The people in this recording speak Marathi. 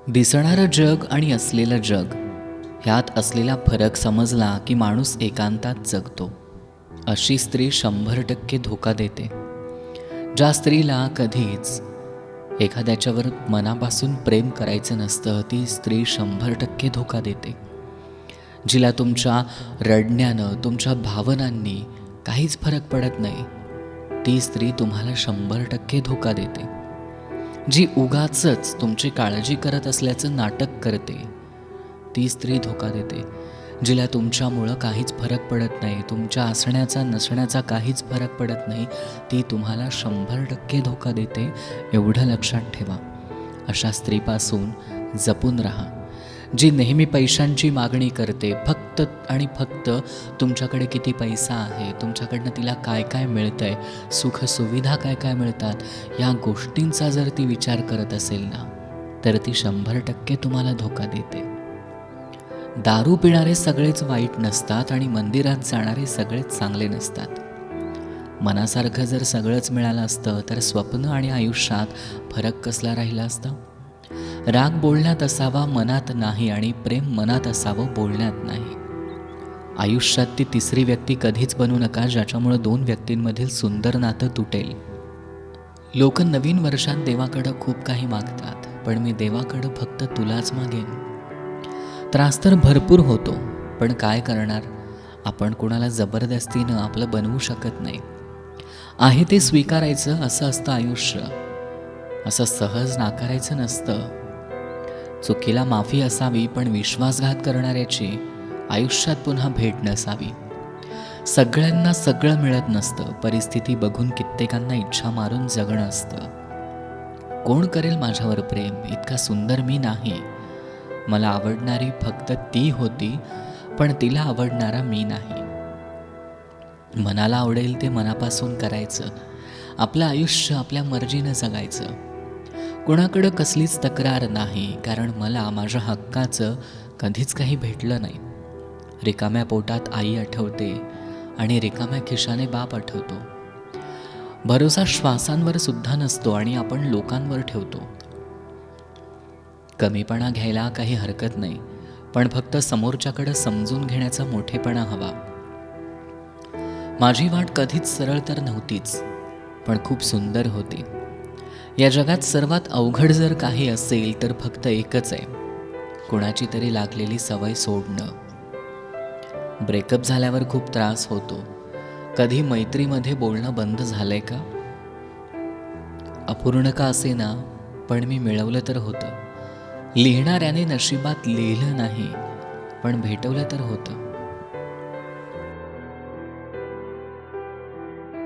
दिसणारं जग आणि असलेलं जग ह्यात असलेला फरक समजला की माणूस एकांतात जगतो. अशी स्त्री 100% धोका देते. ज्या स्त्रीला कधीच एखाद्याच्यावर मनापासून प्रेम करायचं नसतं, ती स्त्री 100% धोका देते. जिला तुमच्या रडण्यानं, तुमच्या भावनांनी काहीच फरक पडत नाही, ती स्त्री तुम्हाला 100% धोका देते. जी उगाचच तुमची काळजी करत असल्याचं नाटक करते, ती स्त्री धोका देते. जिला तुमच्यामुळं काहीच फरक पडत नाही, तुमच्या असण्याचा नसण्याचा काहीच फरक पडत नाही, ती तुम्हाला 100% धोका देते. एवढं लक्षात ठेवा. अशा स्त्रीपासून जपून राहा. जी नेहमी पैशांची मागणी करते, फक्त आणि फक्त तुमच्याकडे किती पैसा आहे, तुमच्याकडनं तिला काय काय मिळतंय, सुखसुविधा काय काय मिळतात, या गोष्टींचा जर ती विचार करत असेल ना, तर ती 100% तुम्हाला धोका देते. दारू पिणारे सगळेच वाईट नसतात आणि मंदिरात जाणारे सगळेच चांगले नसतात. मनासारखं जर सगळंच मिळालं असतं तर स्वप्न आणि आयुष्यात फरक कसला राहिला असता. राग बोलण्यात असावा, मनात नाही, आणि प्रेम मनात असावं, बोलण्यात नाही. आयुष्यात ती तिसरी व्यक्ती कधीच बनू नका ज्याच्यामुळं 2 व्यक्तींमधील सुंदर नातं तुटेल. लोक नवीन वर्षात देवाकडं खूप काही मागतात, पण मी देवाकडं फक्त तुलाच मागेन. त्रास तर भरपूर होतो, पण काय करणार, आपण कोणाला जबरदस्तीनं आपलं बनवू शकत नाही. आहे ते स्वीकारायचं, असं असतं आयुष्य. असं सहज नाकारायचं नसतं. चुकीला माफी असावी, पण विश्वासघात करणाऱ्याची आयुष्यात पुन्हा भेट नसावी. सगळ्यांना सगळं मिळत नसतं. परिस्थिती बघून कित्येकांना इच्छा मारून जगणं असतं. कोण करेल माझ्यावर प्रेम, इतका सुंदर मी नाही. मला आवडणारी फक्त ती होती, पण तिला आवडणारा मी नाही. मनाला आवडेल ते मनापासून करायचं. आपलं आयुष्य आपल्या मर्जीनं जगायचं. कुणाकडं कसलीच तक्रार नाही, कारण मला माझ्या हक्काचं कधीच काही भेटलं नाही. रिकाम्या पोटात आई आठवते आणि रिकाम्या खिशाने बाप आठवतो. भरोसा श्वासांवर सुद्धा नसतो आणि आपण लोकांवर ठेवतो. कमीपणा घ्यायला काही हरकत नाही, पण फक्त समोरच्याकडं समजून घेण्याचा मोठेपणा हवा. माझी वाट कधीच सरळ तर नव्हतीच, पण खूप सुंदर होती. या जगात सर्वात अवघड जर काही असेल तर फक्त एकच आहे, कोणाची तरी लागलेली सवय सोडणं. ब्रेकअप झाल्यावर खूप त्रास होतो. कधी मैत्रीमध्ये बोलणं बंद झालंय का? अपूर्ण का असेना, पण मी मिळवलं तर होतं. लिहिणाऱ्याने नशिबात लिहिलं नाही, पण भेटवलं तर होतं.